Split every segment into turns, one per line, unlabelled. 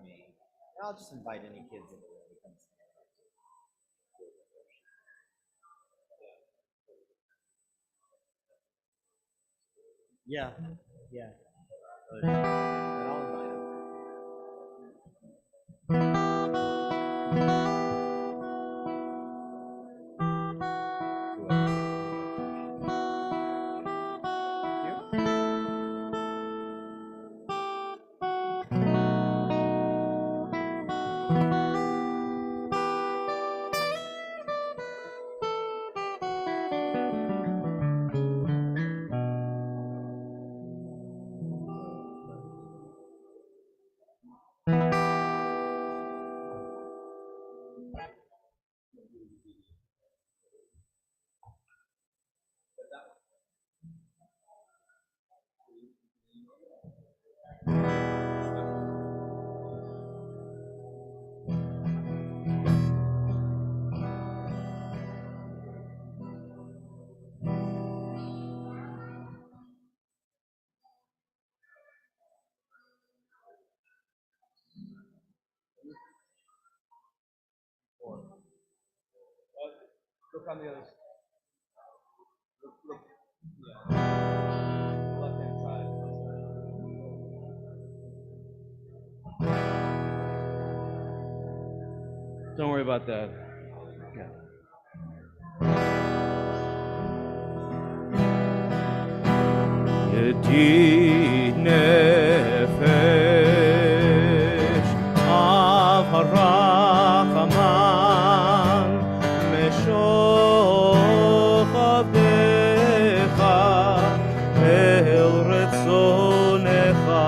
me. And I'll just invite any kids in the room to come stand up. Yeah, yeah. And I'll invite them. Look on the other side. Look. Yeah. Left hand side. Don't worry about that. Yeah. Yedid nefesh av harachaman meshoch avdecha el retzonecha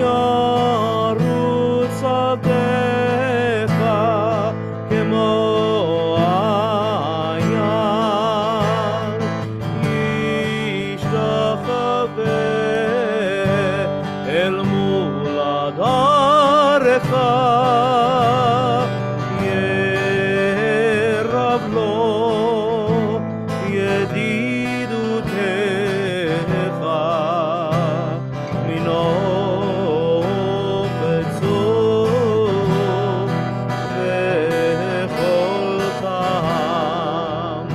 yarutz avdecha kemo el muladarecha yerav lo yedidutecha mino betzo bechol tam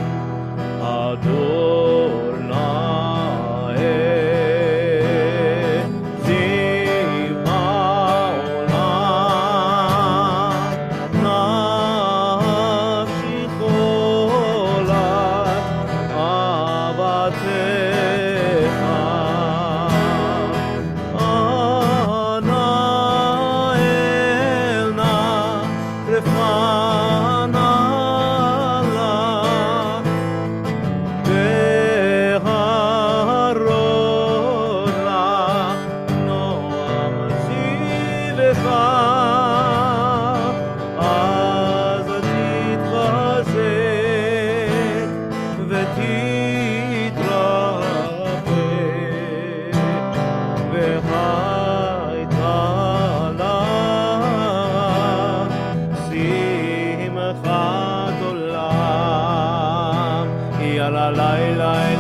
אז תתחזק ותתרפא והייתה לך שמחת עולם יאללה לילה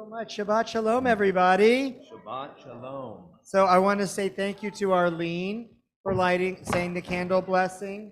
so much. Shabbat Shalom, everybody.
Shabbat Shalom.
So I want to say thank you to Arlene for saying the candle blessing.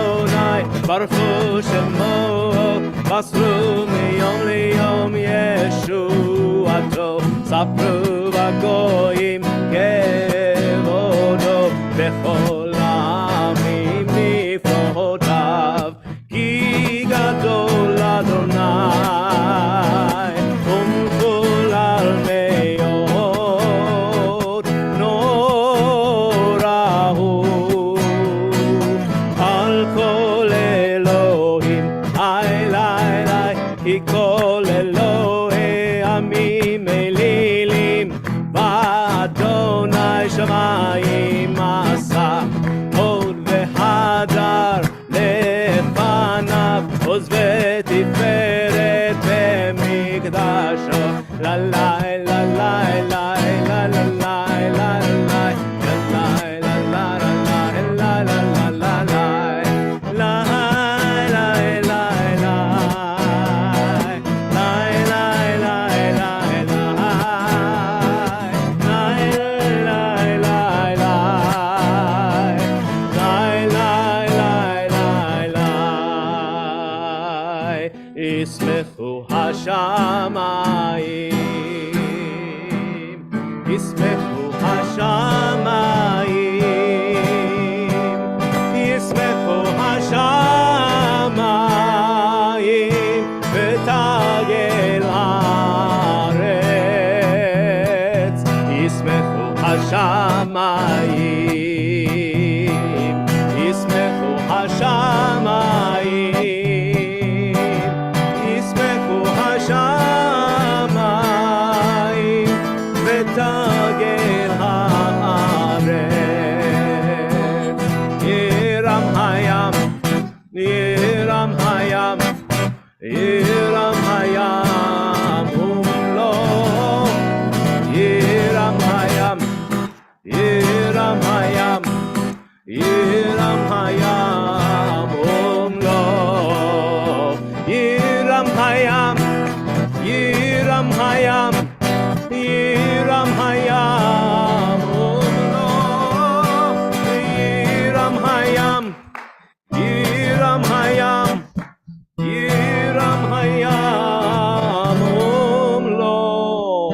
שמו מסרו מיום ליום ישועתו ספרו בגויים כבודו בכל העמים נפלאותיו כי גדול אדוני ומחולל מאוד נורא הוא על כל אלוהים איי כי כל אלוהי עמים אלילים ואדוני שמיים עשה הוד והדר לפניו עוז ותפארת במקדשו לה לה לה לה לה לה לה לה ישמחו השמיים, ישמחו השמיים, ישמחו השמיים, ותגל הארץ, ישמחו השמיים, ישמחו השמיים. השמיים ותגל הארץ ירם הים ירם הים ירם הים ומלואו ירם הים ירם הים ירם הים ומלואו ירם הים ירם הים, ירם הים, ומלואו, ירם הים, ירם הים, ירם הים, ומלואו.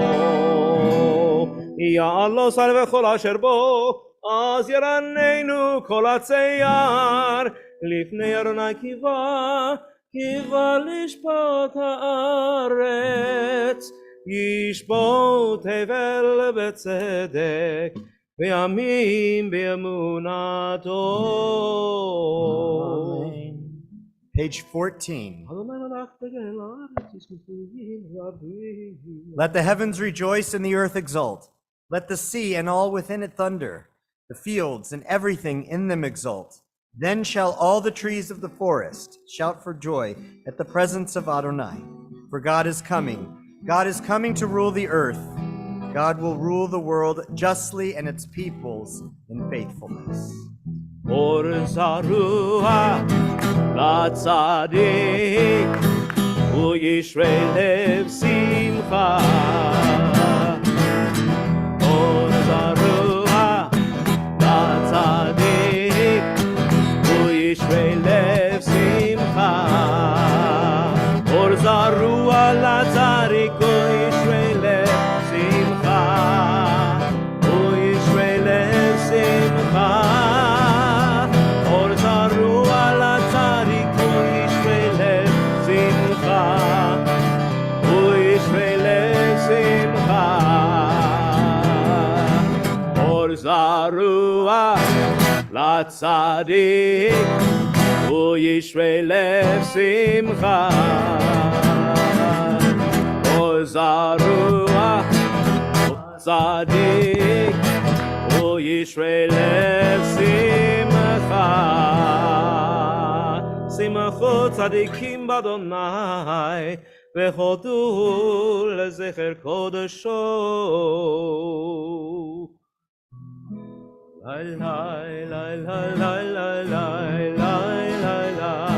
יעלו שר וכל אשר בו, אז ירננו כל הצייר, לפני ארוני קיבה. קיבה לשפוט הארץ, ישפוט הבל בצדק, וימים באמונתו.
Page 14. Let the heavens rejoice and the earth exult. Let the sea and all within it thunder. The fields and everything in them exult. Then shall all the trees of the forest shout for joy at the presence of Adonai. For God is coming. God is coming to rule the earth. God will rule the world justly and its peoples in faithfulness.
Or zarua la tzadik uyishrei lev simcha. Or zarua la tzadik uyishrei lev simcha. Or zarua la tzadik uyishrei lev simcha. Uyishrei lev simcha. Zarua la tzadik uyishrei lev simcha. O zarua tzadik uyishrei lev simcha. Simcho tzadikim b'Adonai v'chodu lezecher kodesho. La la la la la la la la la la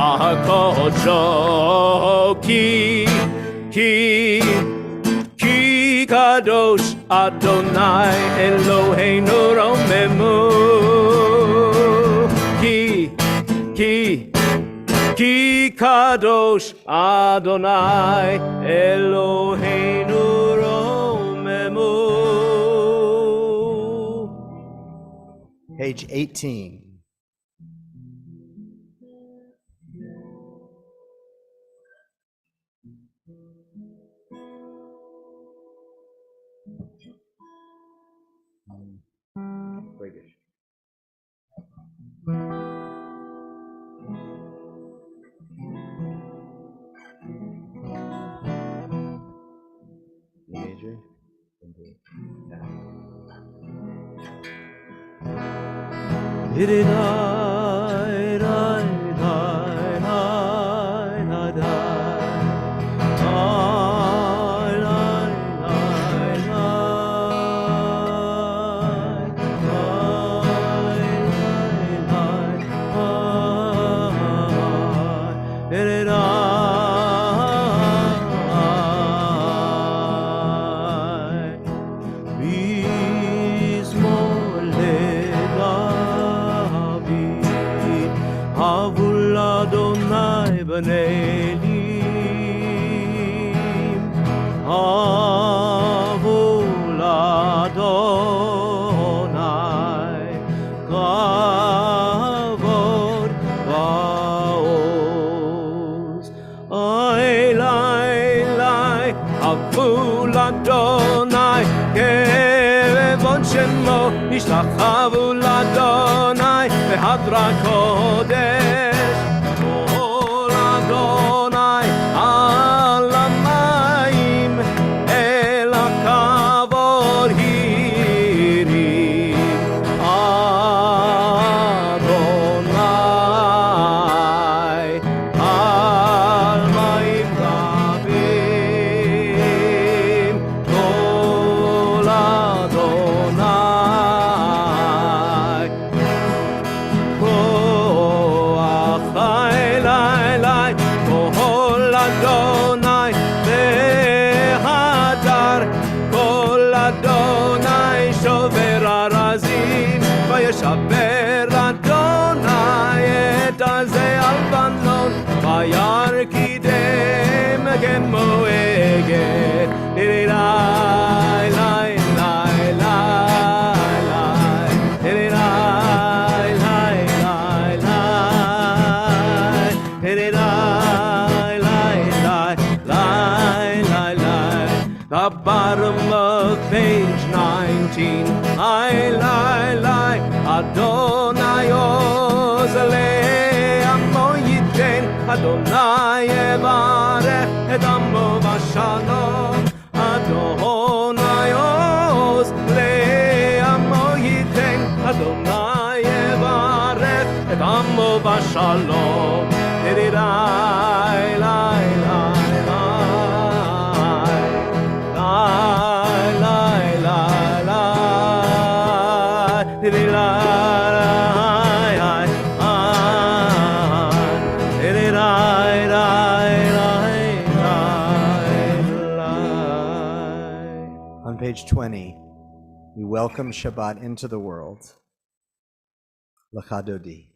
הקודשו כי קדוש אדוני אלוהינו רוממו כי קדוש אדוני אלוהינו רוממו.
Page 18. British. Major.
השתחוו לאדוני בהדרת קודש קול אדוני על המים אל הכבוד הרים אדוני על מים רבים קול אדוני וישבר אדוני את עזי הלבנון וירקידם כמו אגד לי לי לי לי the bottom of page 19 Adonai oz le'amo yiten Adonai yevarech et amo v'shalom Adonai oz le'amo yiten Adonai yevarech et amo v'shalom Edirai lai lai
On page 20, we welcome Shabbat into the world. Lecha Dodi.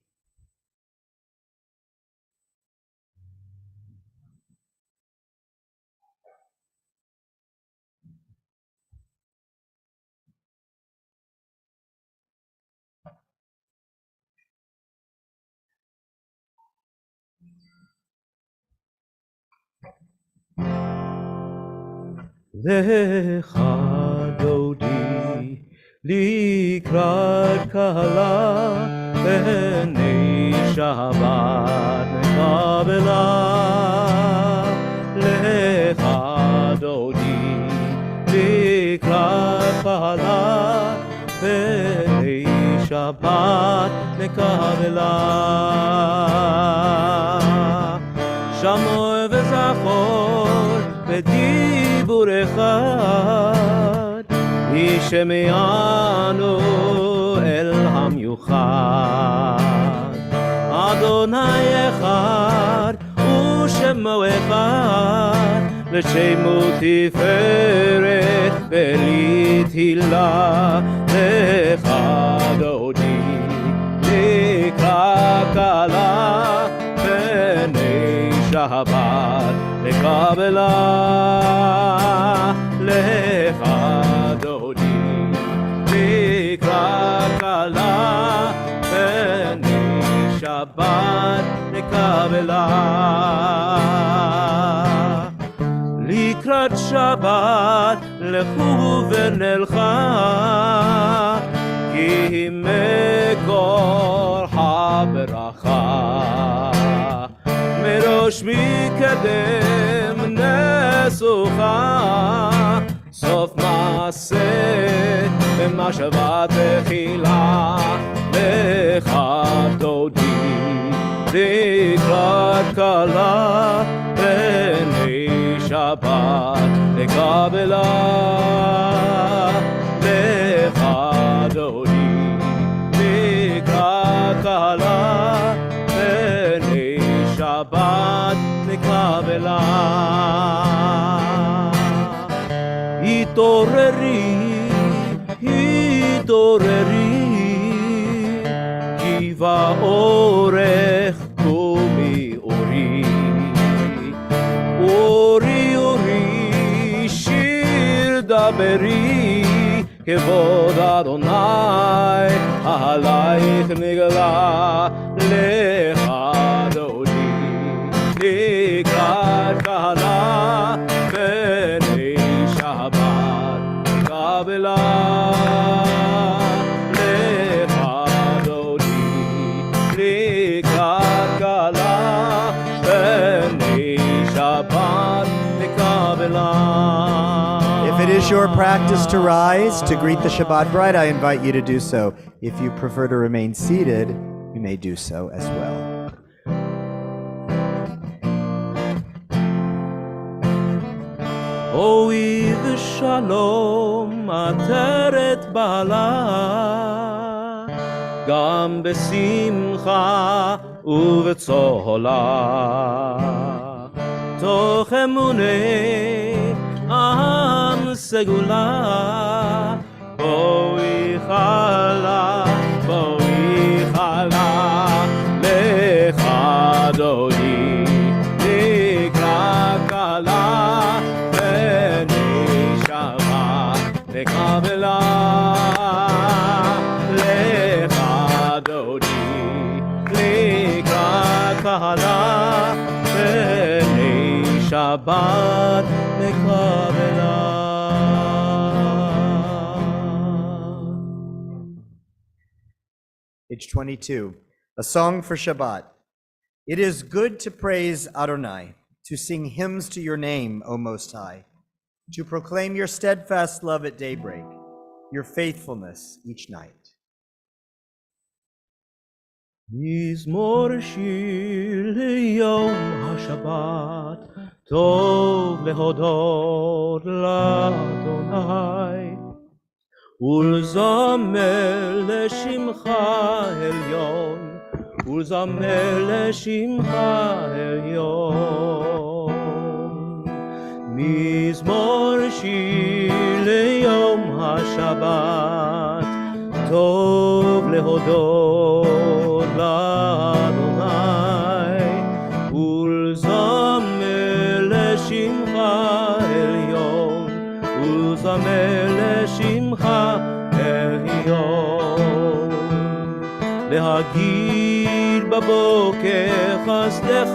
Lecha Dodi לקראת קהלה בני שבת מקבלה לך דודי לקראת קהלה בני שבת מקבלה שמור וזכור בדיבור אחד ישמענו אל המיוחד אדוני אחד ושמו אחד לשמו תפארת ולתהילה לך דודי לקראת כלה פני שבת לקבלה לך דודי לקראת כלה פני שבת לקבלה לקראת שבת לכו ונלכה כי מקור הברכה מראש מקדם נסוכה סוף מעשה ומשאבה תחילה לך דודי לקראת כלה פני שבת לקבלה לך דודי לקראת כלה פני שבת לקבלה התעוררי כי באורך קומי אורי שיר דברי כבוד אדוני עלייך נגלה לך דודי לקראת כלה פני שבת לקבלה לך דודי לקראת כלה פני שבת לקבלה.
If it is your practice to rise to greet the Shabbat bride, I invite you to do so. If you prefer to remain seated, you may do so as well.
אוי ושלום עטרת בעלה גם בשמחה ובצהלה תוך אמוני עם סגולה בואי חלה לך דודי לקראת כלה פני שבת לקבלה לך דודי לקראת כלה פני שבת לקבלה.
Page 22, a song for Shabbat. It is good to praise Adonai, to sing hymns to your name, O Most High, to proclaim your steadfast love at daybreak, your faithfulness each night.
מזמור שיר ליום השבת, טוב להודות לאדוני, ולזמר לשמך עליון, ולזמר לשמך עליון. מזמור שיר ליום השבת, טוב להודות לאדוני, ולזמר לשמך עליון, ולזמר לשמך עליון. להגיד בבוקר חסדך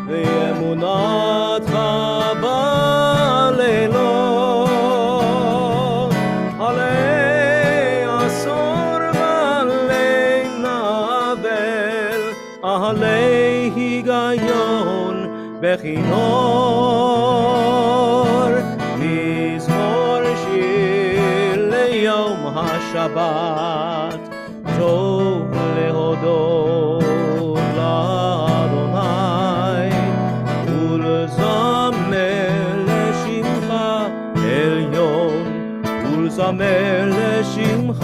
ואמונתך בלילות, עלי עשור ועלי נבל, עלי היגיון וכינור. מזמור שיר ליום השבת, טוב להודות לאדוני, ולזמר לשמך עליון, ולזמר לשמך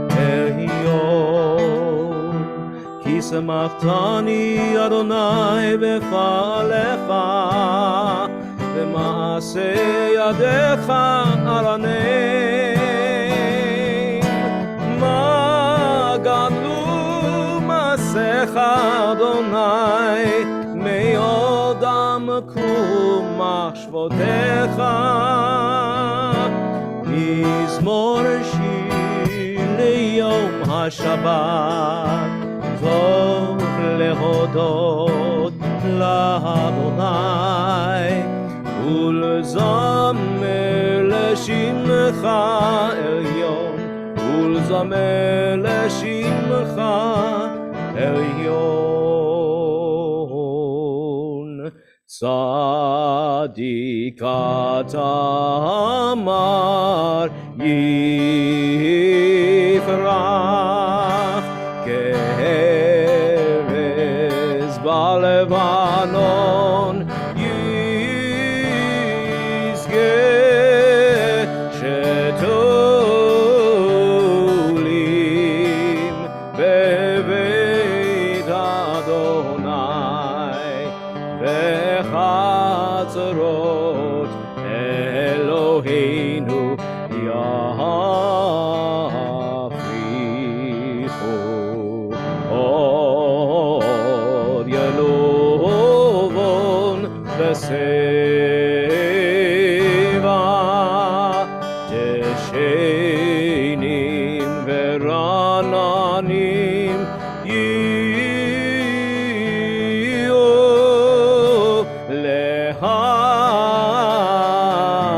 עליון. כי ושמחתני אדוני בפעלך, במעשה ידיך ארנם. מה גדלו מעשיך אדוני, מאוד עמקו מחשבותיך. מזמור שיר ליום השבת, טוב להודות לאדוני, ולזמר לשמך עליון, ולזמר לשמך עליון. צדיק אתה אמר יפרח, כארז בלבנון ישגה, שתולים בבית אדוני, בחצרות אלוהינו יפריחו. עוד ילובון בשיבה, דשנים ורעננים יהיו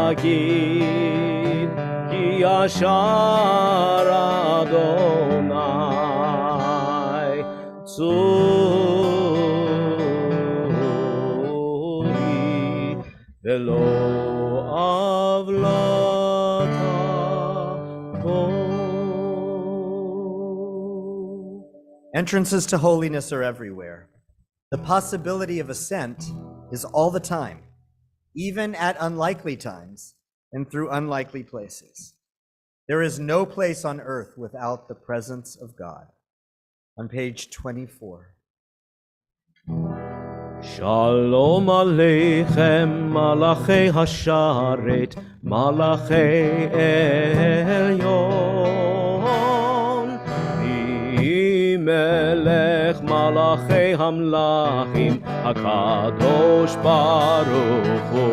להגיד כי ישר אדוני צורי, ולא עוולתה בו.
Entrances to holiness are everywhere. The possibility of ascent is all the time, even at unlikely times and through unlikely places. There is no place on earth without the presence of God. On page 24.
Shalom aleichem, malachei hasharet, malachei elyon. Melech malachei hamlachim, hakadosh baruch hu.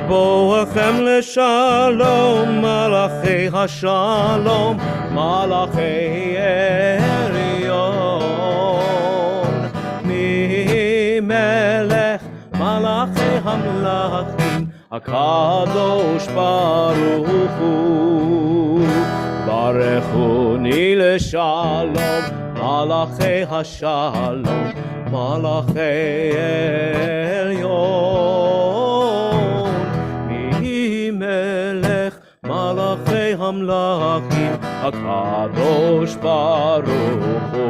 Boachem leshalom, malachei hashalom, malachei elyon. Melech malachei hamlachim, hakadosh baruch hu. Barechuni leshalom, malachei hashalom, malachei elyon. Melech malachei hamlachim, hakadosh baruch hu.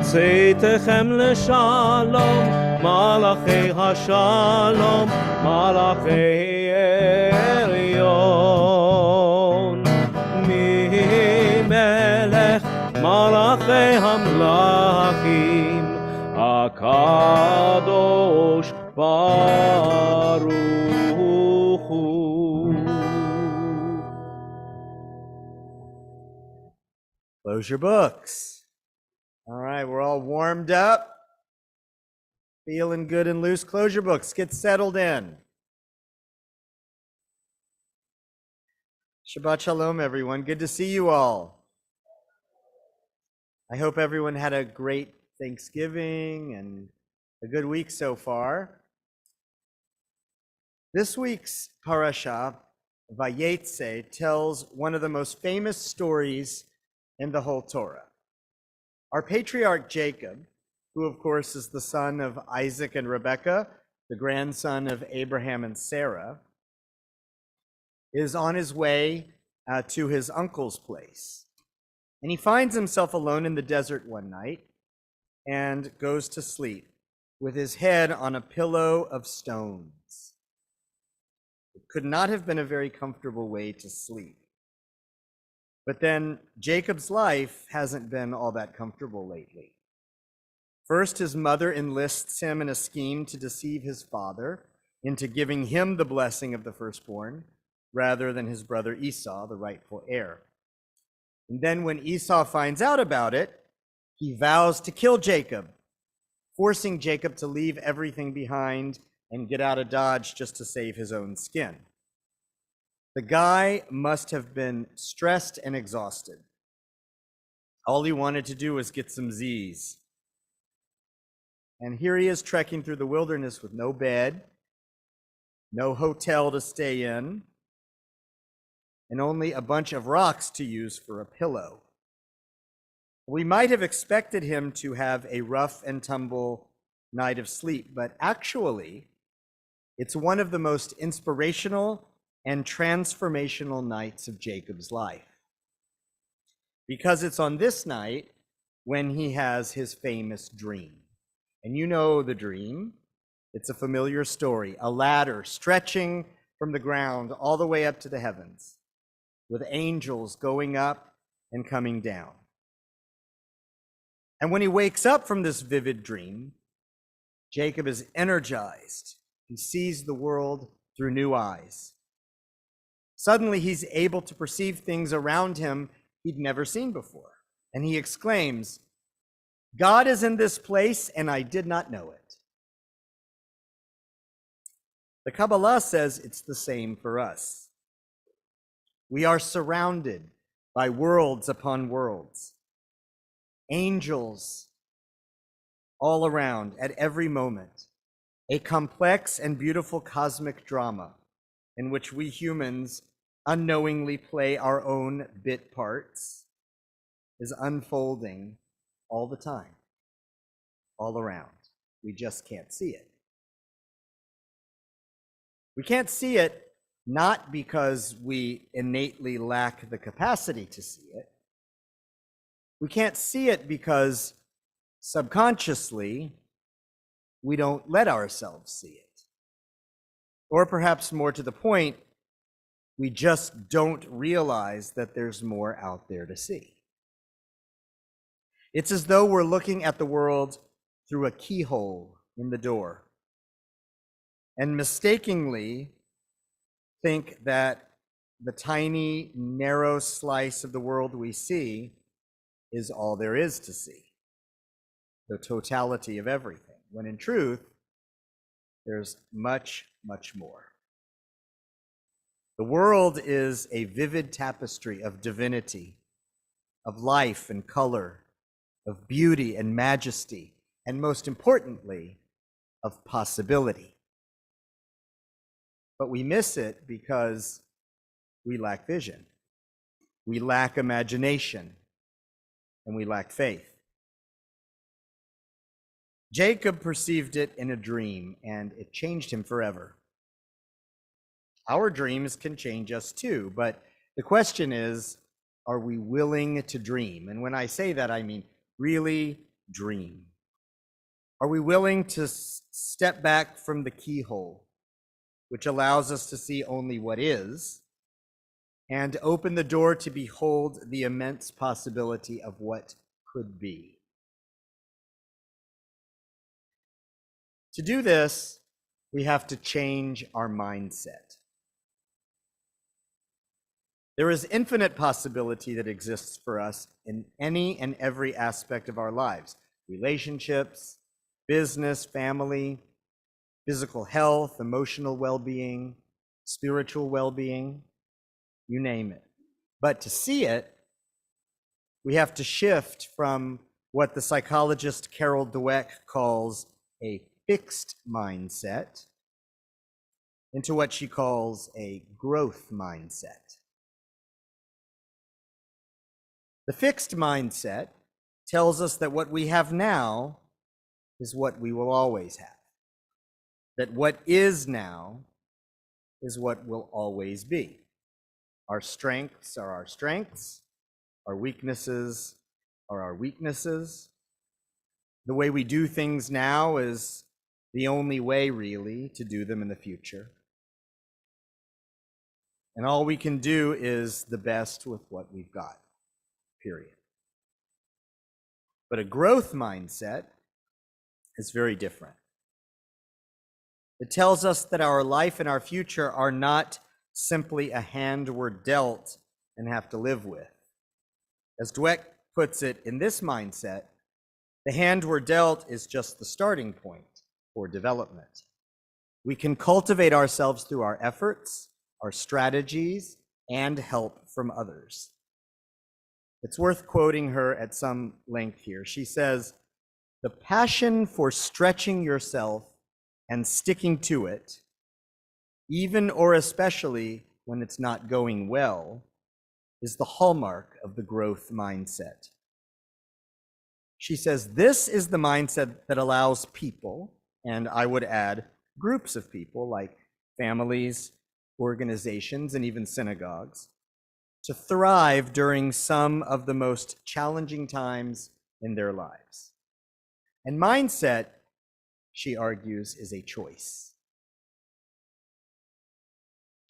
Tzeitechem leshalom, malachei hashalom, malachei elyon. Melech malachei hamlachim, hakadosh baruch hu.
Close your books. All right, we're all warmed up, feeling good and loose. Close your books, get settled in. Shabbat Shalom, everyone. Good to see you all. I hope everyone had a great Thanksgiving and a good week so far. This week's parasha, Vayetze, tells one of the most famous stories in the whole Torah. Our patriarch Jacob, who of course is the son of Isaac and Rebekah, the grandson of Abraham and Sarah, is on his way to his uncle's place. And he finds himself alone in the desert one night and goes to sleep with his head on a pillow of stones. It could not have been a very comfortable way to sleep. But then Jacob's life hasn't been all that comfortable lately. First, his mother enlists him in a scheme to deceive his father into giving him the blessing of the firstborn rather than his brother Esau, the rightful heir. And then when Esau finds out about it, he vows to kill Jacob, forcing Jacob to leave everything behind and get out of Dodge just to save his own skin. The guy must have been stressed and exhausted. All he wanted to do was get some Z's. And here he is trekking through the wilderness with no bed, no hotel to stay in, and only a bunch of rocks to use for a pillow. We might have expected him to have a rough and tumble night of sleep, but actually, it's one of the most inspirational and transformational nights of Jacob's life. Because it's on this night when he has his famous dream. And you know the dream. It's a familiar story, a ladder stretching from the ground all the way up to the heavens, with angels going up and coming down. And when he wakes up from this vivid dream, Jacob is energized. He sees the world through new eyes. Suddenly, he's able to perceive things around him he'd never seen before. And he exclaims, "God is in this place, and I did not know it." The Kabbalah says it's the same for us. We are surrounded by worlds upon worlds, angels all around at every moment, a complex and beautiful cosmic drama in which we humans unknowingly play our own bit parts is unfolding all the time, all around. We just can't see it. We can't see it not because we innately lack the capacity to see it. We can't see it because subconsciously we don't let ourselves see it. Or perhaps more to the point, we just don't realize that there's more out there to see. It's as though we're looking at the world through a keyhole in the door and mistakenly think that the tiny, narrow slice of the world we see is all there is to see, the totality of everything, when in truth, there's much, much more. The world is a vivid tapestry of divinity, of life and color, of beauty and majesty, and most importantly, of possibility. But we miss it because we lack vision, we lack imagination, and we lack faith. Jacob perceived it in a dream, and it changed him forever. Our dreams can change us too, but the question is, are we willing to dream? And when I say that, I mean really dream. Are we willing to step back from the keyhole, which allows us to see only what is, and open the door to behold the immense possibility of what could be? To do this, we have to change our mindset. There is infinite possibility that exists for us in any and every aspect of our lives: relationships, business, family, physical health, emotional well-being, spiritual well-being, you name it. But to see it, we have to shift from what the psychologist Carol Dweck calls a fixed mindset into what she calls a growth mindset. The fixed mindset tells us that what we have now is what we will always have, that what is now is what will always be. Our strengths are our strengths, our weaknesses are our weaknesses. The way we do things now is the only way, really, to do them in the future. And all we can do is the best with what we've got, period. But a growth mindset is very different. It tells us that our life and our future are not simply a hand we're dealt and have to live with. As Dweck puts it, in this mindset, the hand we're dealt is just the starting point for development. We can cultivate ourselves through our efforts, our strategies, and help from others. It's worth quoting her at some length here. She says, "The passion for stretching yourself and sticking to it, even or especially when it's not going well, is the hallmark of the growth mindset." She says this is the mindset that allows people, and I would add groups of people like families, organizations, and even synagogues, to thrive during some of the most challenging times in their lives. And mindset, she argues, is a choice.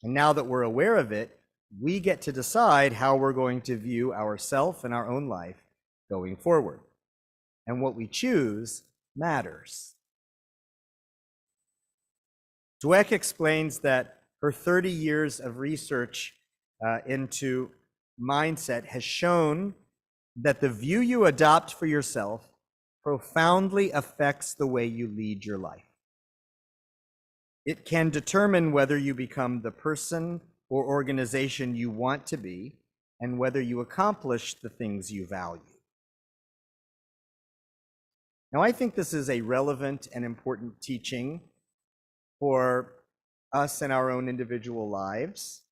And now that we're aware of it, we get to decide how we're going to view ourselves and our own life going forward. And what we choose matters. Dweck explains that her 30 years of research into mindset has shown that the view you adopt for yourself profoundly affects the way you lead your life. It can determine whether you become the person or organization you want to be and whether you accomplish the things you value. Now, I think this is a relevant and important teaching for us in our own individual lives.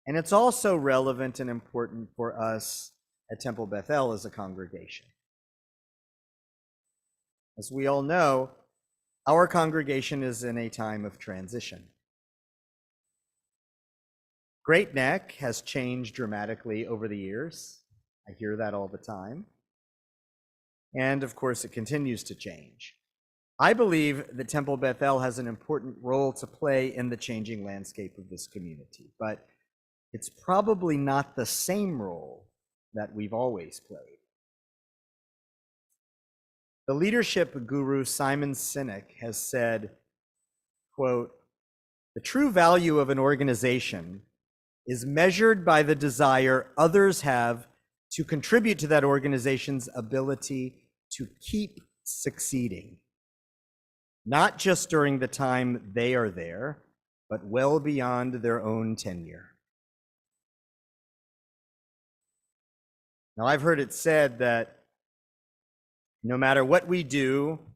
And it's also relevant and important for us at Temple Beth-El as a congregation. As we all know, our congregation is in a time of transition. Great Neck has changed dramatically over the years. I hear that all the time. And of course, it continues to change. I believe that Temple Beth-El has an important role to play in the changing landscape of this community, but it's probably not the same role that we've always played. The leadership guru Simon Sinek has said, quote, "The true value of an organization is measured by the desire others have to contribute to that organization's ability to keep succeeding, not just during the time they are there, but well beyond their own tenure." Now, I've heard it said that no matter what we do,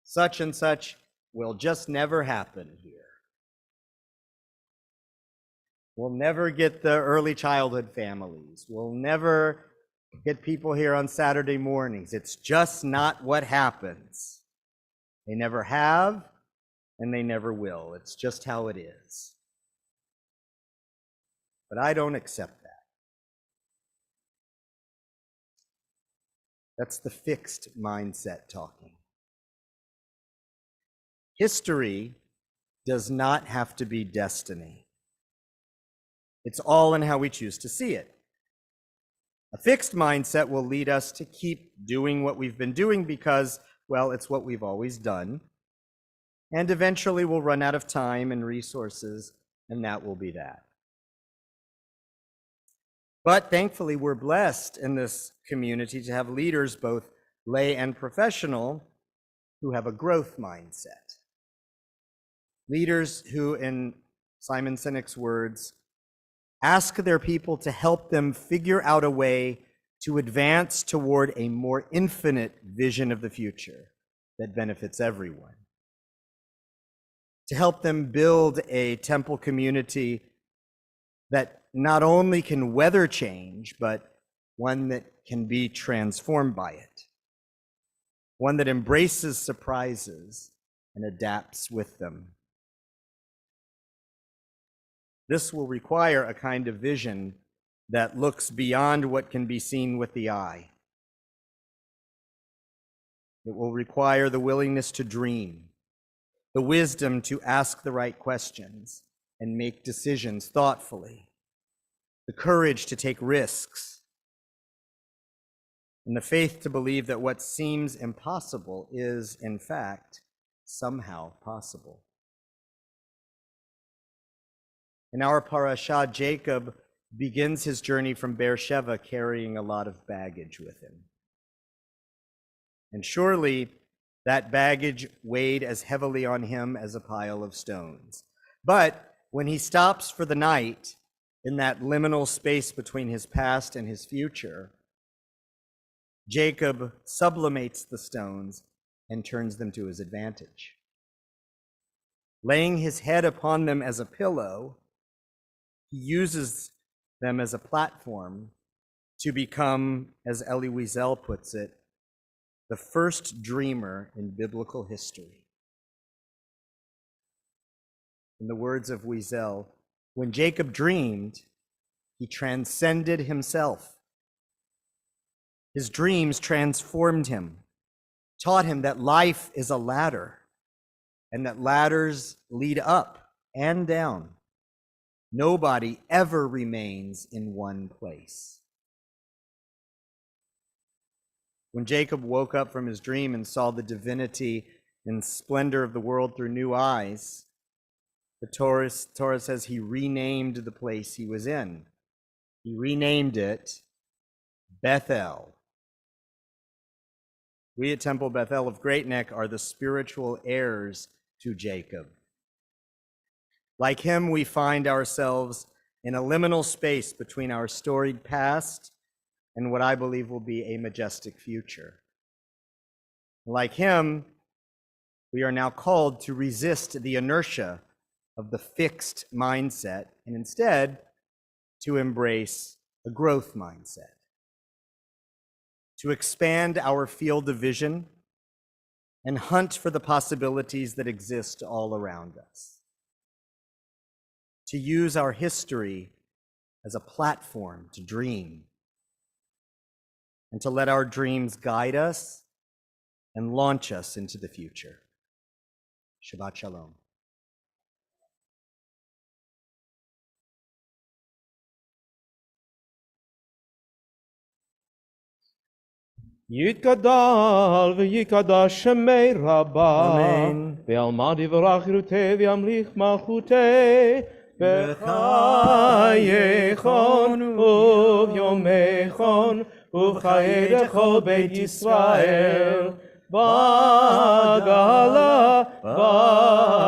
such and such will just never happen here. We'll never get the early childhood families. We'll never get people here on Saturday mornings. It's just not what happens. They never have, and they never will. It's just how it is. But I don't accept that. That's the fixed mindset talking. History does not have to be destiny. It's all in how we choose to see it. A fixed mindset will lead us to keep doing what we've been doing because, well, it's what we've always done. And eventually we'll run out of time and resources, and that will be that. But thankfully, we're blessed in this community to have leaders, both lay and professional, who have a growth mindset. Leaders who, in Simon Sinek's words, ask their people to help them figure out a way to advance toward a more infinite vision of the future that benefits everyone. To help them build a temple community that not only can weather change, but one that can be transformed by it. One that embraces surprises and adapts with them. This will require a kind of vision that looks beyond what can be seen with the eye. It will require the willingness to dream, the wisdom to ask the right questions, and make decisions thoughtfully, the courage to take risks, and the faith to believe that what seems impossible is, in fact, somehow possible. In our parashah, Jacob begins his journey from Beersheba carrying a lot of baggage with him. And surely that baggage weighed as heavily on him as a pile of stones. But when he stops for the night in that liminal space between his past and his future, Jacob sublimates the stones and turns them to his advantage. Laying his head upon them as a pillow, he uses them as a platform to become, as Elie Wiesel puts it, the first dreamer in biblical history. In the words of Wiesel, when Jacob dreamed, he transcended himself. His dreams transformed him, taught him that life is a ladder, and that ladders lead up and down. Nobody ever remains in one place. When Jacob woke up from his dream and saw the divinity and splendor of the world through new eyes, the Torah says he renamed the place he was in. He renamed it Beth-El. We at Temple Beth-El of Great Neck are the spiritual heirs to Jacob. Like him, we find ourselves in a liminal space between our storied past and what I believe will be a majestic future. Like him, we are now called to resist the inertia of the fixed mindset and instead to embrace a growth mindset, to expand our field of vision and hunt for the possibilities that exist all around us, to use our history as a platform to dream, and to let our dreams guide us and launch us into the future. Shabbat Shalom.
יתגדל ויקדש שמי רבה,
אמן.
ועלמד יברך חירותי וימליך מלכותי, בחייכון וביומייכון ובחיי לכל בית ישראל, בגאלה,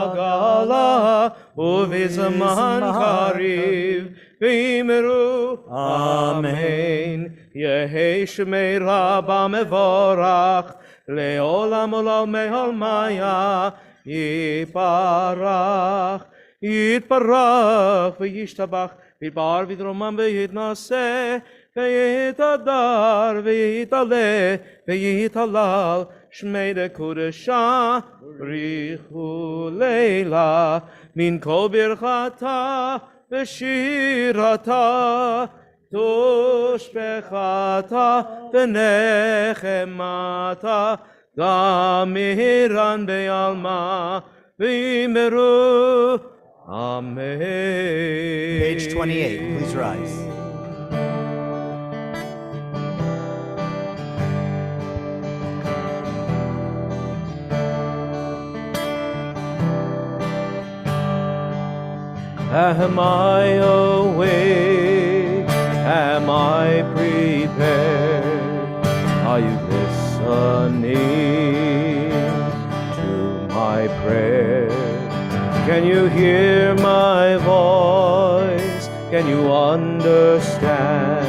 בגאלה, ובזמן קריב, ואמרו אמן. יהי שמי רבה מבורך, לעולם עולמי עולמיה, יתברך, יתברך וישתבח, ויתברך ויתרומם ויתנשא, ויתהדר ויתעלה ויתהלל, שמי לקודשה בריחו לילה, מן כל ברכתה ושירתה, תושבחתה ונחמתה, גם מהירן בעלמה, ואמרו אמן.
Page 28, please rise.
Am I awake? Am I prepared? Are you listening to my prayer? Can you hear my voice? Can you understand?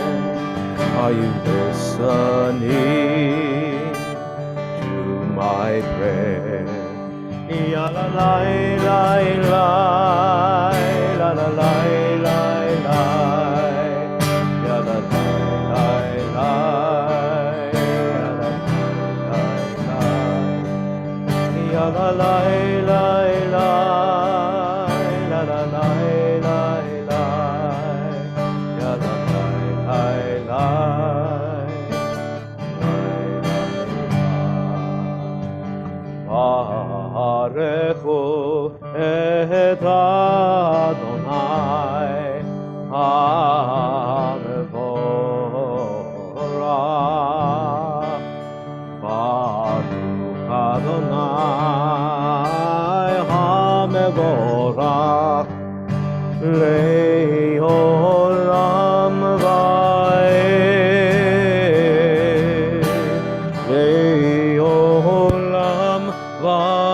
Are you listening to my prayer? Ya la la la la la la la la la, ya la la la la, ya la la la la, la la la la la, ya la la la la. Barechu et Adonai מבורך לעולם ועד, לעולם ועד.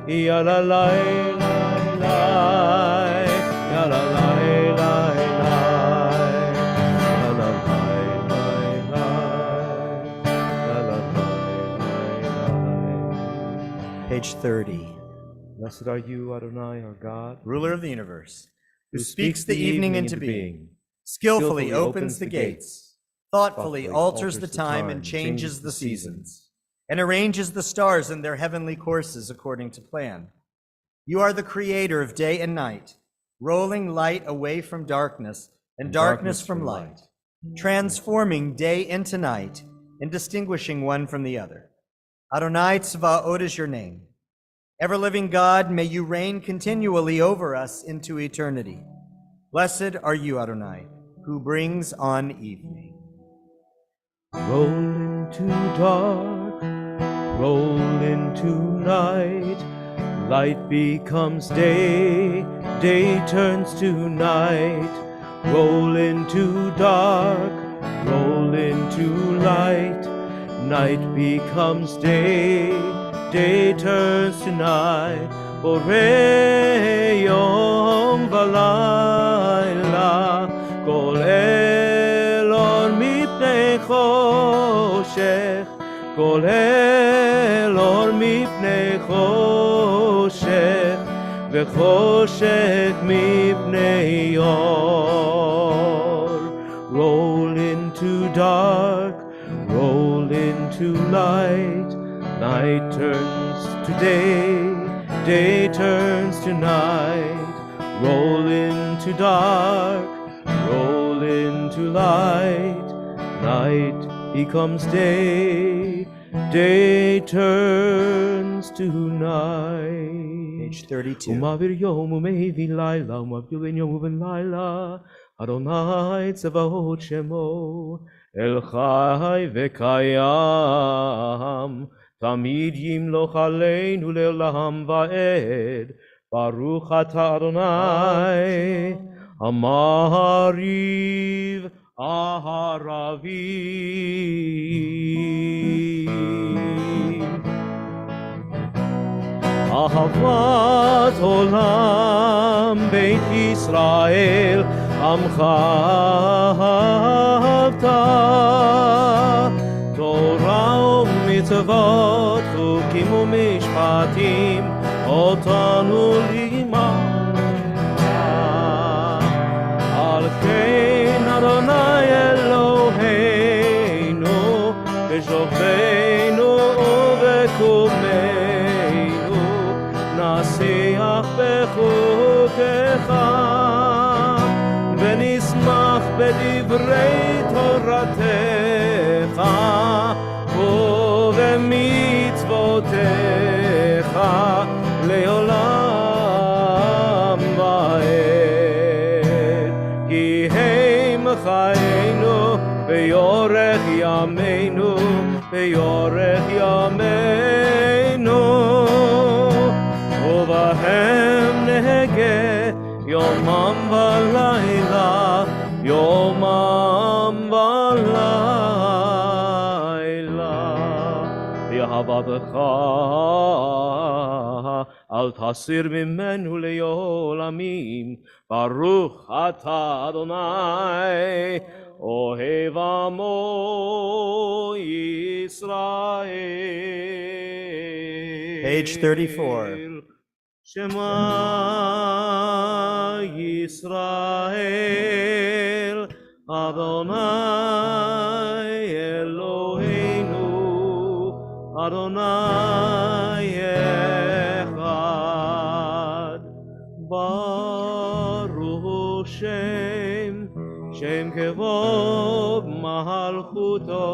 יאללה לילה יאללה לילה
Page 30.
Blessed are you, Adonai, our God,
Ruler of the universe, who speaks the evening into being, skillfully opens the gates, thoughtfully alters the time and changes the seasons, and arranges the stars in their heavenly courses according to plan. You are the creator of day and night, rolling light away from darkness and darkness from light, transforming day into night and distinguishing one from the other. Adonai Tzvaot is your name. Ever-living God, may you reign continually over us into eternity. Blessed are you, Adonai, who brings on evening.
Roll into dark, roll into night. Light becomes day, day turns to night. Roll into dark, roll into light. Night becomes day, day turns to night. Borei yom v'layla, kol elon mipnei choshech, kol elon mipnei choshech, v'choshech mipnei or. Roll into dark, roll into light. Night turns to day, day turns to night. Roll into dark, roll into light. Night becomes day, day turns to night.
Page 32.
Umavir yom umevi laila, umavir yom uven laila. Adonai Tzvaot shemo, El Chai v'kayam. Tamid yimloch aleinu le'olam va'ed. Baruch ata Adonai, Amariv Aharavim. Ahavat olam Beit Yisrael, Amcha ahavta. Torah u'mitzvot, chukim u'mishpatim, otanu limata. Al kein Adonai Eloheinu, b'shofeinu u'b'kumeinu, nasiach b'chukecha, ונשמח בדברי תורתך ובמצוותיך לעולם ועד. כי הם חיינו ביורך ימינו, ביורך ימינו, ובהם נהגה יומם ולילה, יומם ולילה. באהבתך אל תסיר ממנו לעולמים. ברוך אתה אדוני, אוהב עמו ישראל.
Page 34.
Shema Yisrael, Adonai Eloheinu, Adonai Echad. Baruch Shem, Shem Kevod Malchuto,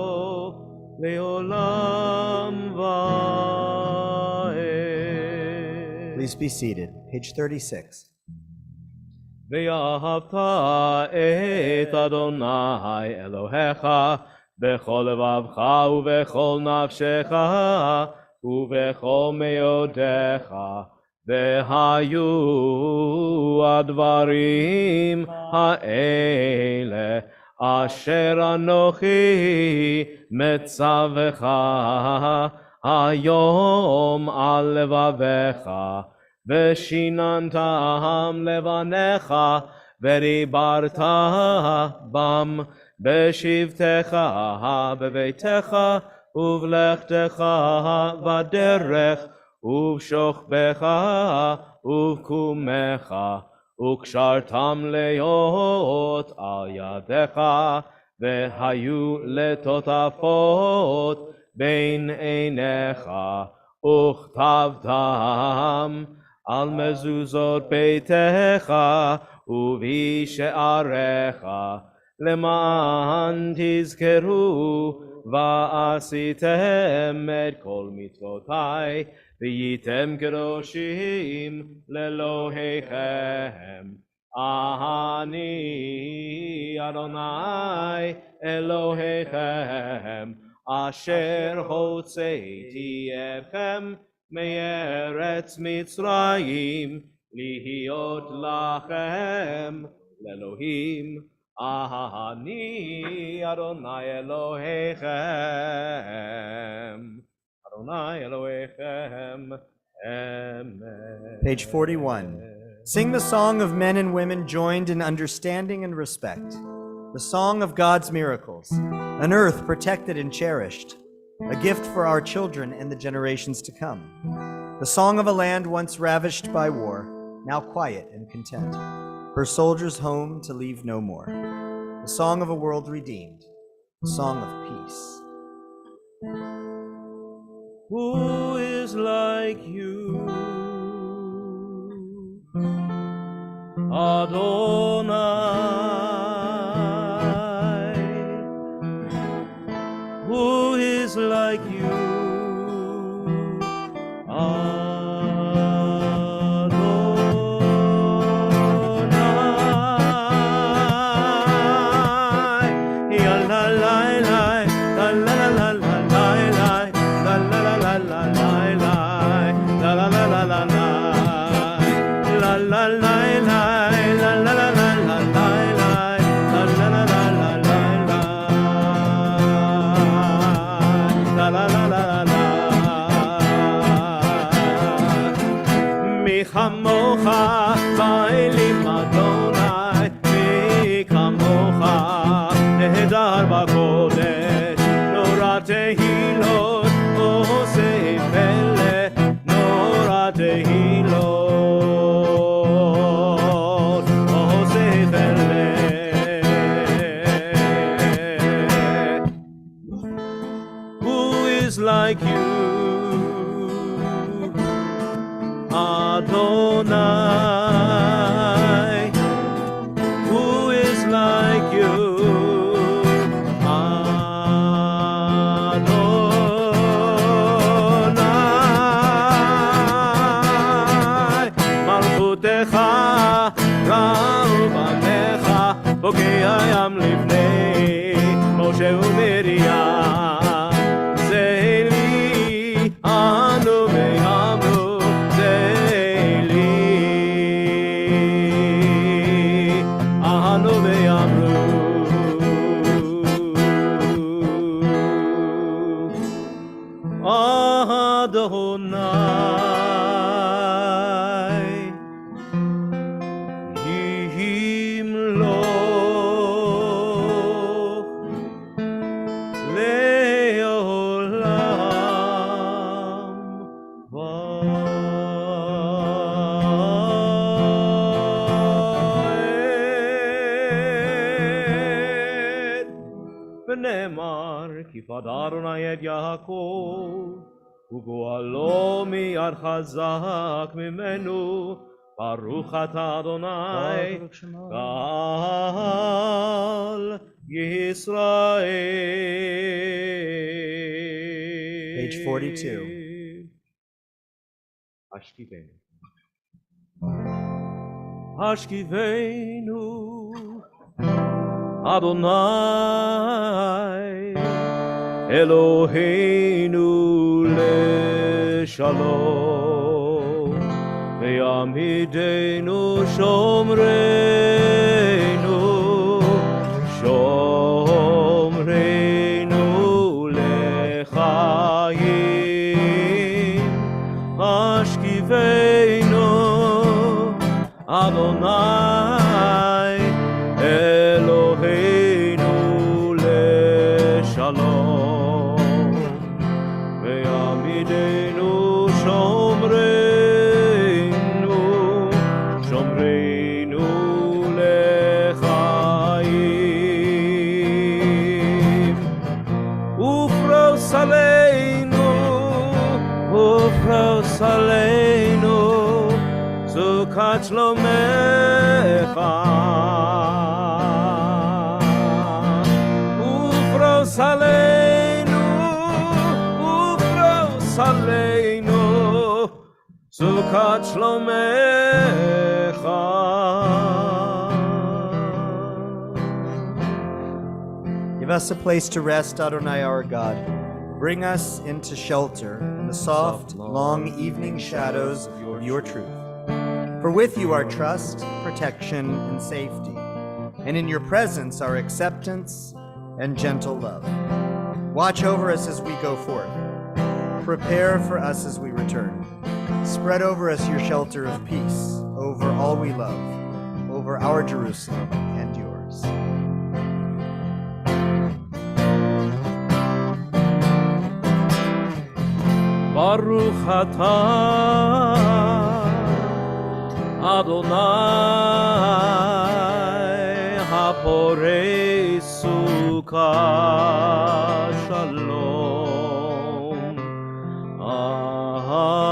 Leolam Vaed.
Please be seated. Page 36.
ואהבת את אדוני אלוהיך בכל לבבך ובכל נפשך ובכל מאודיך, והיו הדברים האלה אשר אנוכי מצווך היום על לבביך, ושיננתם לבניך, ודיברת בם בשבתך בביתך, ובלכתך בדרך, ובשוכבך ובקומך, וקשרתם להיות על ידיך, והיו לטוטפות בין עיניך, וכתבתם על מזוזות ביתך ובשעריך, למען תזכרו ועשיתם את כל מצוותי, והייתם קדושים לאלוהיכם. אני אדוני אלוהיכם, אשר הוצאתי אתכם מארץ מצרים, להיות לכם לאלוהים. אני אדוני אלוהיכם, אדוני אלוהיכם. Amen.
Page 41. Sing the song of men and women joined in understanding and respect, the song of God's miracles, an earth protected and cherished, a gift for our children and the generations to come, the song of a land once ravished by war, now quiet and content, her soldiers home to leave no more, the song of a world redeemed, the song of peace.
Who is like you, Adonai? Who is like you, כמוך באלים אדוני, מי כמוך נהדר בקודש, נורא תהילות עושה פלא, נורא תהילות עושה פלא. Who is like you, Adonai? Who is like you, Adonai? מלכותך ראו בניך, בוקע ים לפני משה ומרים. זה לי אנו ויאמרו, Adonai ימלוך לעולם ועד. ונאמר כי פדה אדוני את יעקב, וגואלו מיד חזק ממנו. ברוך אתה אדוני גאל ישראל.
Page 42.
השכיבנו אדוני אלוהינו לשלום, ויעמידנו שומרנו, שומרנו לחיים, השכיבנו אדוני אלוהינו לשלום, ויעמידנו שומרנו, שומרנו לחיים, ופרוס עלינו, ופרוס עלינו סוכת שלומך, ופרוס עלינו, ופרוס עלינו סוכת שלומך.
Give us a place to rest, Adonai our God. Bring us into shelter in the soft, long evening shadows of your truth. For with you our trust, protection, and safety, and in your presence our acceptance and gentle love. Watch over us as we go forth. Prepare for us as we return. Spread over us your shelter of peace, over all we love, over our Jerusalem and yours.
Baruch atah Adonai haporei sukkah shalom aleinu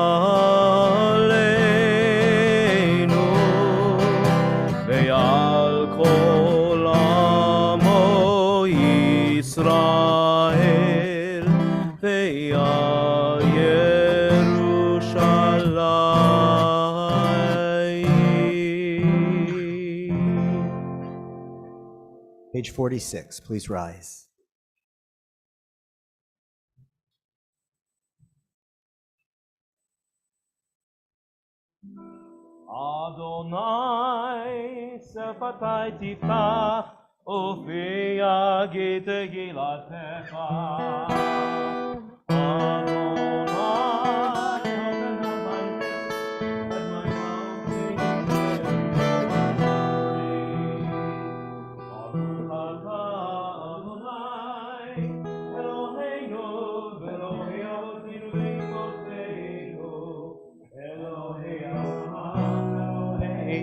ve'al kol amo Yisrael ve'al
Page 46, please rise.
Adonai sefatai tiftach ufi yagid tegilatecha.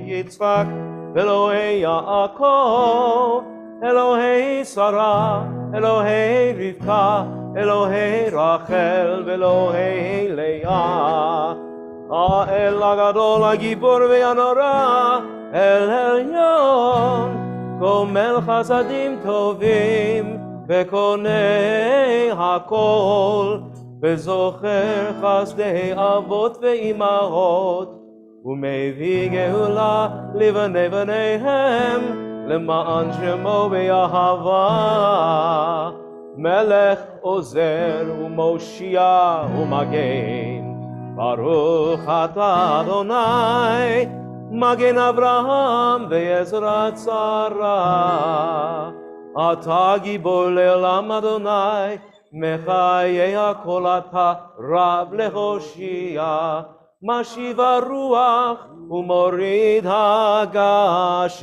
Yitzchak, Elohei Yaakov, Elohei Sarah, Elohei Rivka, Elohei Rachel, Elohei Leah. El Agadol, Agibor ve'Anora, El Elyon, Gomel Chasadim Tovim, Vekonei Hakol, Vezocher Chasdei Avot ve'Imahot, ומביא גאולה לבני בניהם למען שמו באהבה, מלך עוזר ומושיע ומגן. ברוך אתה אדוני מגן אברהם ועזרת שרה. אתה גיבור לעולם אדוני, מחיי הכל אתה רב להושיע. משיב הרוח ומוריד הגשם,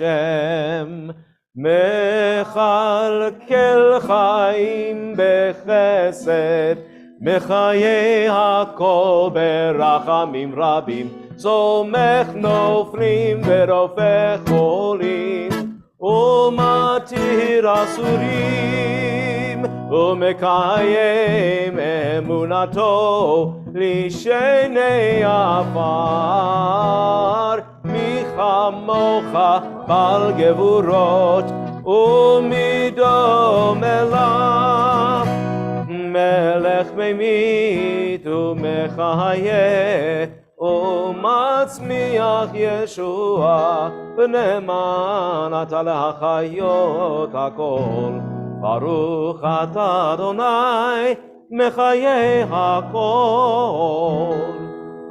מכלכל חיים בחסד, מחיי הכל ברחמים רבים, צומח נופלים ורופא חולים, ומתיר אסורים, ומקיים אמונתו לשני עפר. מי כמוך בעל גבורות ומי דומה לך, מלך ממית ומחיה ומצמיח ישוע, ונאמן אתה להחיות הכל. ברוך אתה אדוני מחיי הכל.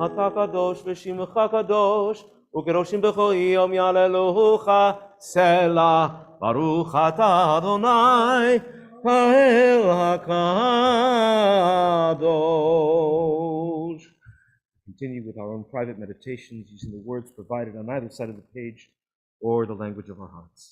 אתה קדוש ושמך קדוש, וקדושים בכל יום יהללוך סלע. ברוך אתה אדוני, האל הקדוש. Continue with our own private meditations using the words provided on either side of the page or the language of our hearts.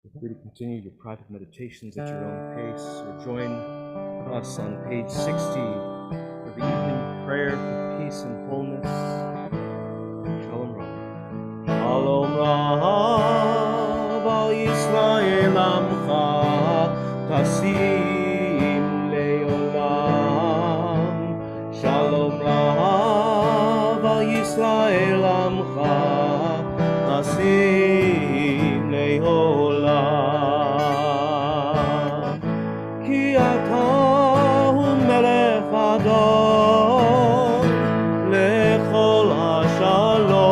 Feel free to continue your private meditations at your own pace, or join us on page 60 for the evening prayer for peace and wholeness. Shalom Rav. Shalom Rav al Yisrael Amcha Tasim Leolam. Shalom Rav al Yisrael Amcha Tasim Leolam. Ki ata hu melech Adon lechol hashalom.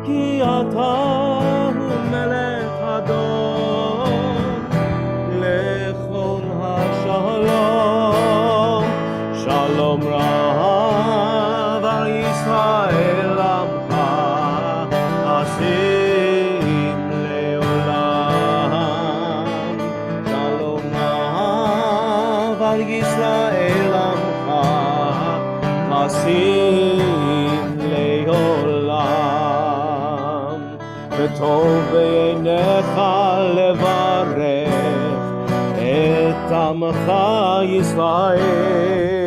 Ki ata hu melech Adon lechol hashalom. Shalom Rav al Yisrael Amcha Tasim Leolam. Shalom Rav al Yisrael Amcha Tasim Leolam. V'tov b'einecha levarech et amcha Yisrael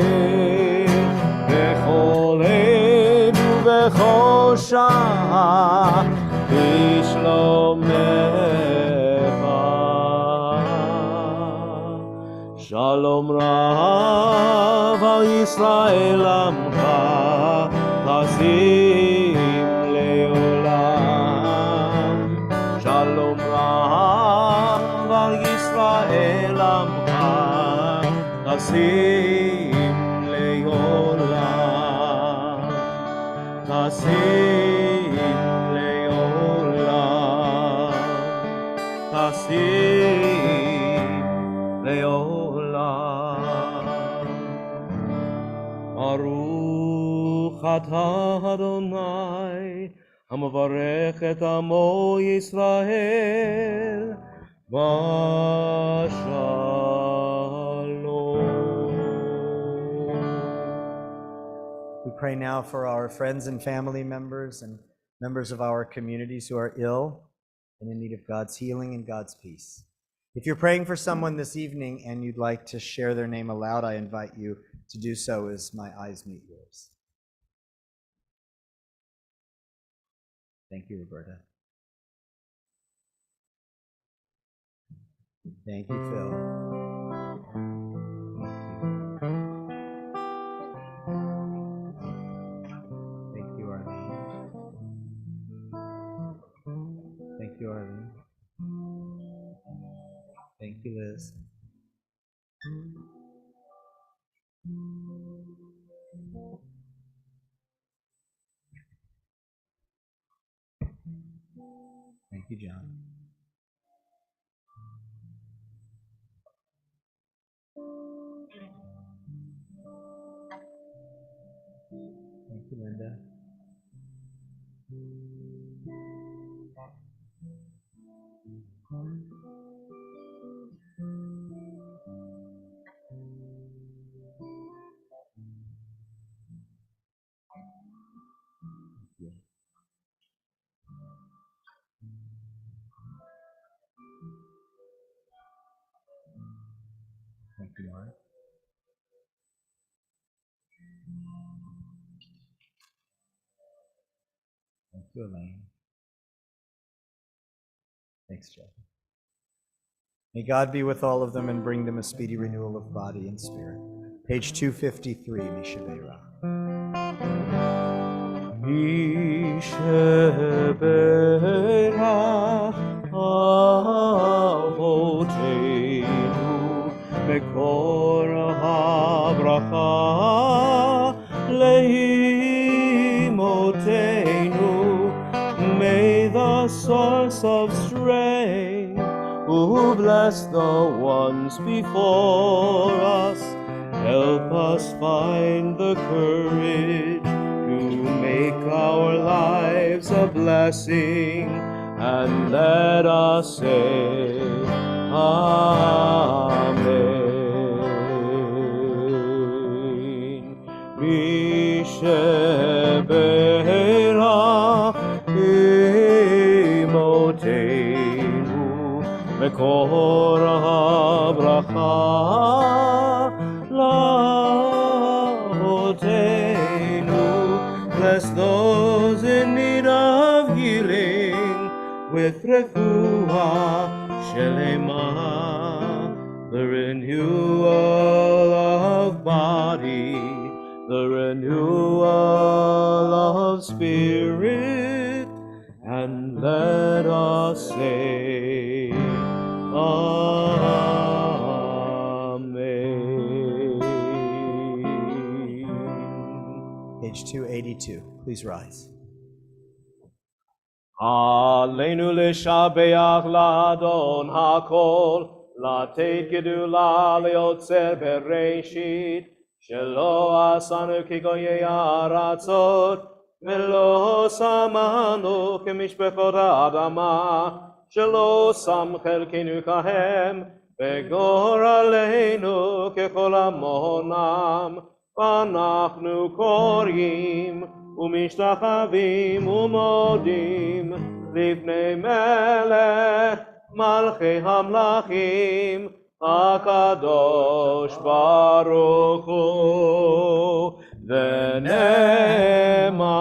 b'chol עת ובכל שעה בשלומך. שלום רב על ישראל עמך תשים לעולם. שלום רב על ישראל עמך תשים לעולם. תשים לעולם. תשים לעולם. ברוך אתה אדוני המברך את עמו ישראל בשלום.
We pray now for our friends and family members and members of our communities who are ill and in need of God's healing and God's peace. If you're praying for someone this evening and you'd like to share their name aloud, I invite you to do so as my eyes meet yours. Thank you, Roberta. Thank you, Phil. Thank you, Arlene. Thank you, Arlene. Thank you, Liz. Thank you, John. Thank you, Lord. Thank you, Elaine. Thanks, Jeff. May God be with all of them and bring them a speedy renewal of body and spirit. Page 253, Mishavera.
Mishabera avotenu mekor habracha leimotenu. May the source of strength who bless the ones before us help us find the courage to make our lives a blessing, and let us say Amen. Misheberach imotenu mekor habracha lavotenu. Bless those in need of healing with refuah shelema, the renewal of body, the renewal of spirit, and let us say Amen.
Page 282. Please rise.
Aleinu לשבח לאדון הכל, לתת גדולה ליוצר בראשית, שלא עשנו כגויי הארצות, ולא שמנו כמשפחות האדמה, שלא שם חלקנו כהם, וגורלנו ככל המונם, ואנחנו קוראים ומשתחווים ומודים לפני מלך מלכי המלכים הקדוש ברוך הוא. ונאמר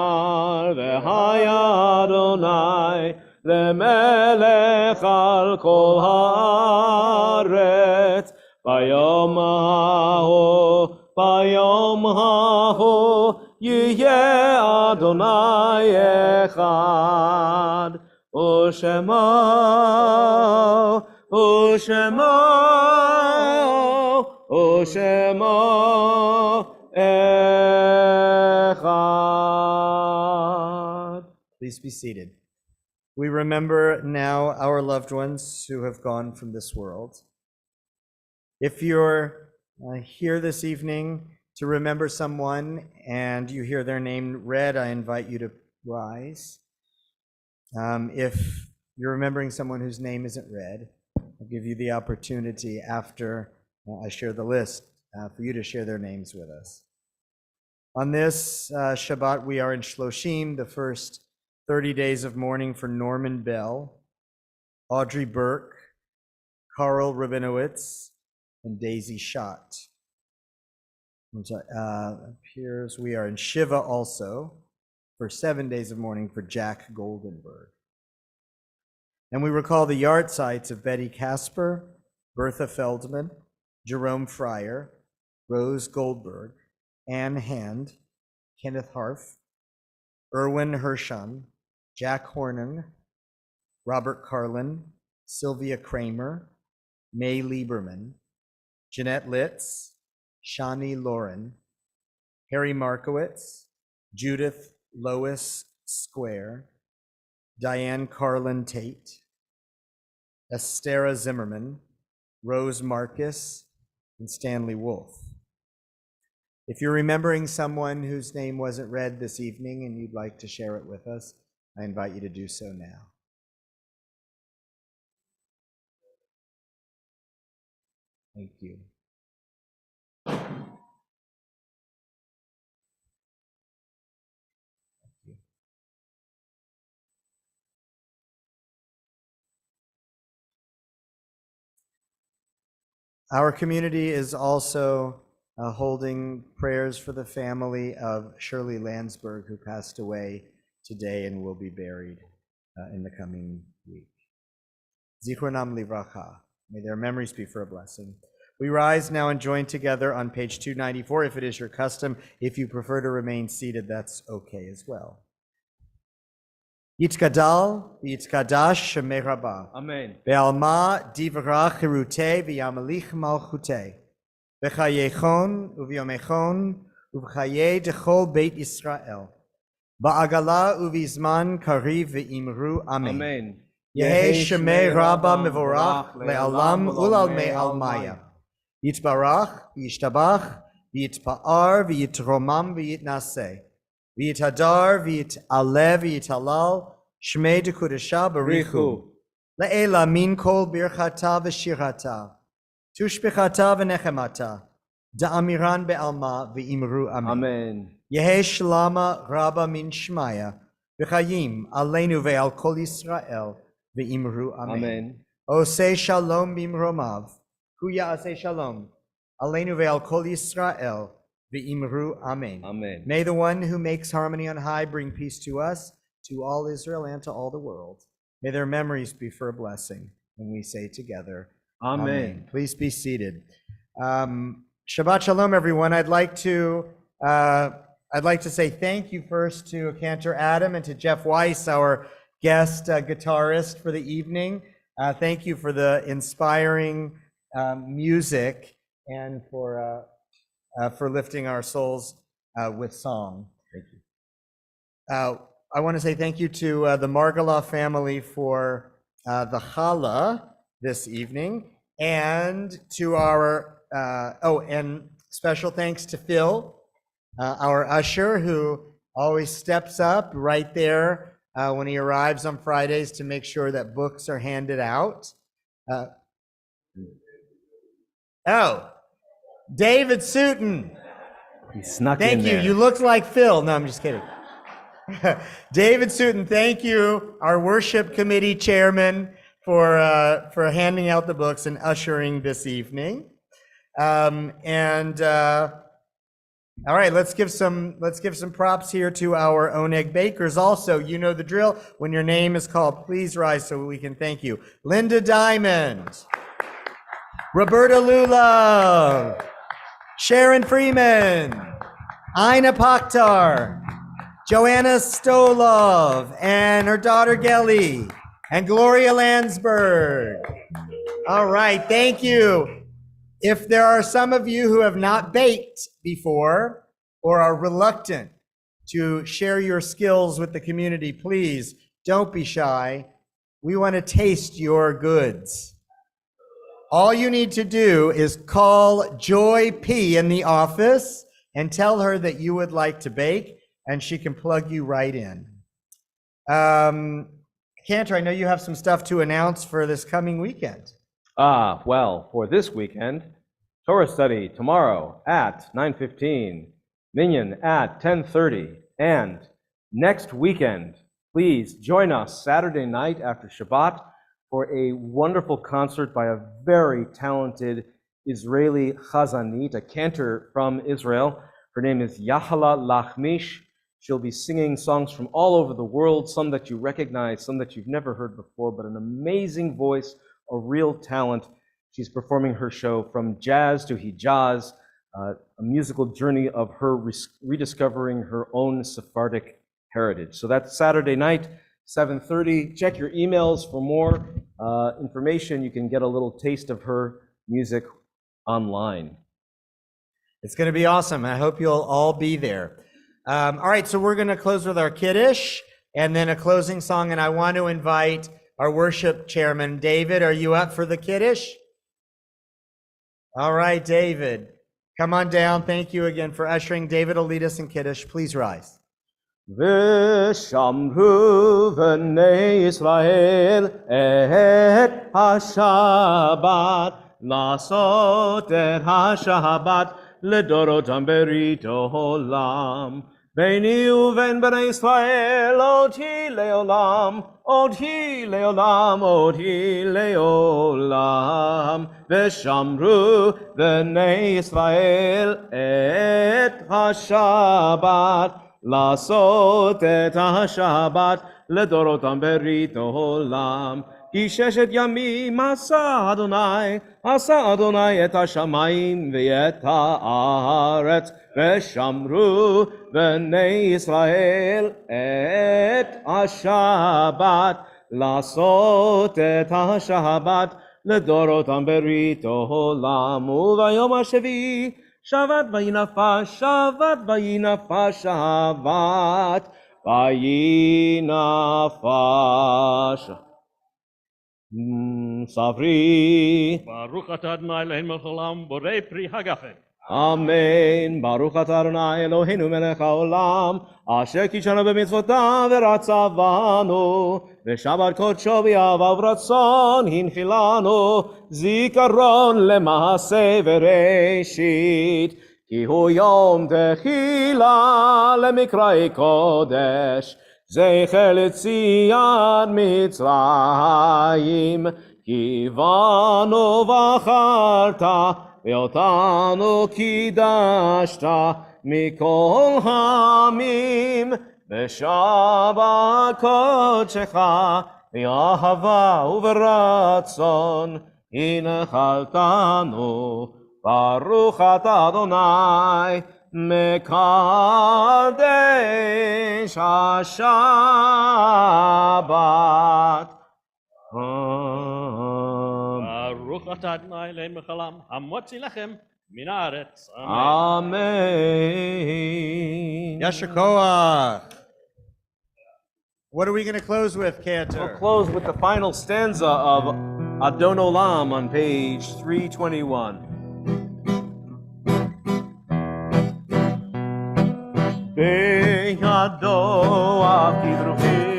והיה אדוני למלך על כל הארץ ביום ההוא, ביום ההוא יהיה אדוני אחד, ושמו אחד.
Please be seated. We remember now our loved ones who have gone from this world. If you're here this evening to remember someone and you hear their name read, I invite you to rise. If you're remembering someone whose name isn't read, I'll give you the opportunity after I share the list for you to share their names with us. On this Shabbat, we are in Shloshim, the first 30 days of mourning for Norman Bell, Audrey Burke, Carl Rabinowitz, and Daisy Schott. Appears we are in Shiva also for 7 days of mourning for Jack Goldenberg. And we recall the yard sites of Betty Casper, Bertha Feldman, Jerome Fryer, Rose Goldberg, Anne Hand, Kenneth Harf, Erwin Hershon, Jack Hornan, Robert Carlin, Sylvia Kramer, May Lieberman, Jeanette Litz, Shani Lauren, Harry Markowitz, Judith Lois Square, Diane Carlin Tate, Estera Zimmerman, Rose Marcus, and Stanley Wolf. If you're remembering someone whose name wasn't read this evening and you'd like to share it with us, I invite you to do so now. Thank you. Our community is also holding prayers for the family of Shirley Landsberg, who passed away today and will be buried in the coming week. Zichronam livracha. May their memories be for a blessing. We rise now and join together on page 294, if it is your custom. If you prefer to remain seated, that's okay as well. Yitkadal, Yitkadash, Shemei Rabbah.
Amen.
Be'alma divra chirute v'yamalich malchute. B'chayechon uvyomechon uv'chaye dechol Beit Yisrael. Ba'agala uvizman kariv v'imru Amen.
Amen.
Yehe Shemei Rabbah mevorach le'alam ulal me'almaya. Yitbarach, Yishtabach, Yitpa'ar, Yitromam, Yitnaseh. V'yitadar, v'yitaleh, v'yitalal, Shmei dekudesha barichu. Le'ela min kol birchata v'shirata, tushbichata v'nechemata, da'amiran be'alma v'imru amen.
Amen.
Yehe shlama rabba min shmaya, v'chayim aleinu ve'al kol Yisrael, v'imru amen.
Amen.
Oseh shalom bimromav, hu ya'aseh shalom, aleinu ve'al kol Yisrael, v'imru amen.
Amen.
May the one who makes harmony on high bring peace to us, to all Israel, and to all the world. May their memories be for a blessing. And we say together,
Amen.
Please be seated. Shabbat shalom, everyone. I'd like to say thank you first to Cantor Adam and to Jeff Weiss, our guest guitarist for the evening. Thank you for the inspiring music and for lifting our souls with song. Thank you. I want to say thank you to the Margala family for the challah this evening, and to our and special thanks to Phil, our usher, who always steps up right there when he arrives on Fridays to make sure that books are handed out. David Sutton.
He snuck
Thank
in
you.
there.
You look like Phil. No, I'm just kidding. David Sutton, thank you, our worship committee chairman, for handing out the books and ushering this evening. All right, let's give some props here to our Oneg bakers. Also, you know the drill. When your name is called, please rise so we can thank you. Linda Diamond, Roberta Lula, Sharon Freeman, Ina Pakhtar, Joanna Stolov, and her daughter Gelly, and Gloria Landsberg. All right, thank you. If there are some of you who have not baked before or are reluctant to share your skills with the community, please don't be shy. We want to taste your goods. All you need to do is call Joy P in the office and tell her that you would like to bake, and she can plug you right in. Cantor, I know you have some stuff to announce for this coming weekend.
Well, for this weekend, Torah study tomorrow at 9:15, Minyan at 10:30, and next weekend, please join us Saturday night after Shabbat for a wonderful concert by a very talented Israeli chazanit, a cantor from Israel. Her name is Yahala Lachmish. She'll be singing songs from all over the world, some that you recognize, some that you've never heard before, but an amazing voice, a real talent. She's performing her show From Jazz to Hijaz, a musical journey of her rediscovering her own Sephardic heritage. So that's Saturday night, 7:30. Check your emails for more information. You can get a little taste of her music online.
It's going to be awesome. I hope you'll all be there. All right, so we're going to close with our Kiddush and then a closing song, and I want to invite our worship chairman, David. Are you up for the Kiddush? All right, David. Come on down. Thank you again for ushering. David will lead us in Kiddush. Please rise.
ושמרו בני ישראל את השבת, לעשות את השבת לדורותם ברית עולם. ביני ובין בני ישראל אותי לעולם, אותי לעולם, אותי לעולם. ושמרו בני ישראל את השבת, לעשות את השבת לדורותם ברית עולם. כי ששת ימים עשה אדוני את השמיים ואת הארץ, ושמרו בני ישראל את השבת, לעשות את השבת לדורותם ברית עולם. וביום השביעי שבת ויהי נפש, שבת ויהי נפש, שבת ויהי נפש. ספרי.
ברוך אתה אדוני אלוהינו מלך העולם, בורא פרי הגפן.
אמן. ברוך אתה אדוני אלוהינו מלך העולם, אשר קידשנו במצוותיו ורצה בנו, ושבת קודשו באהבה ורצון הנחילנו, זיכרון למעשה וראשית, כי הוא יום תחילה למקראי קודש, זכר ליציאת מצרים, כי בנו בחרת ואותנו קידשת מכל העמים, בשבת קודשך באהבה וברצון הנחלתנו. ברוך אתה אדוני מקדש השבת.
ברוך אתה אדוני אלוהינו מלך העולם, המוציא לכם מן הארץ.
Amen.
Yasher Koach. What are we going to close with,
We'll
Cantor?
close with the final stanza of Adon Olam on page 321. בידו הקדרוכי,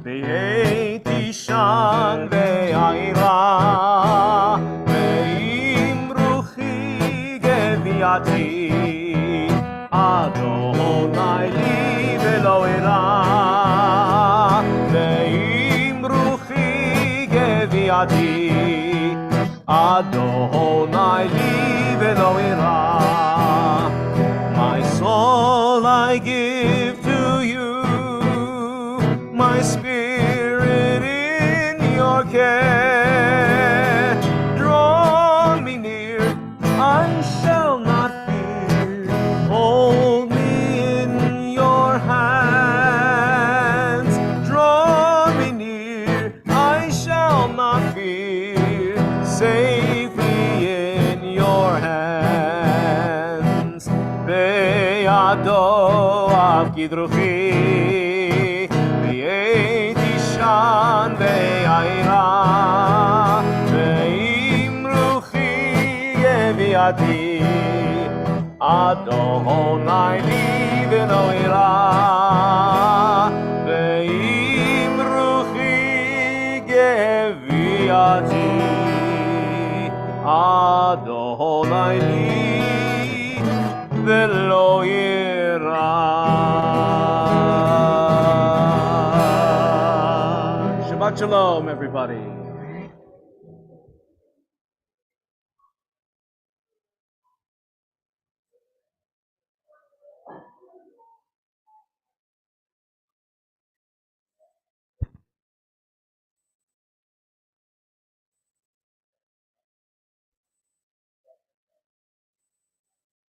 והייתי שם והעירה, ועם רוחי גביעתי, אדוני לי ולא אירע, ועם רוחי גביעתי, אדוני לי ולא אירע. My soul I give to you, my spirit in your care. Draw me near, I shall not fear. Hold me in your hands. Draw me near, I shall not fear. Save me in your hands. בידו הקדרוכי, והייתי שם והעירה, ועם רוחי גביעתי, אדוני לי ולא אירע, ועם רוחי גביעתי, אדוני לי ולא יירא. Shabbat Shalom, everybody.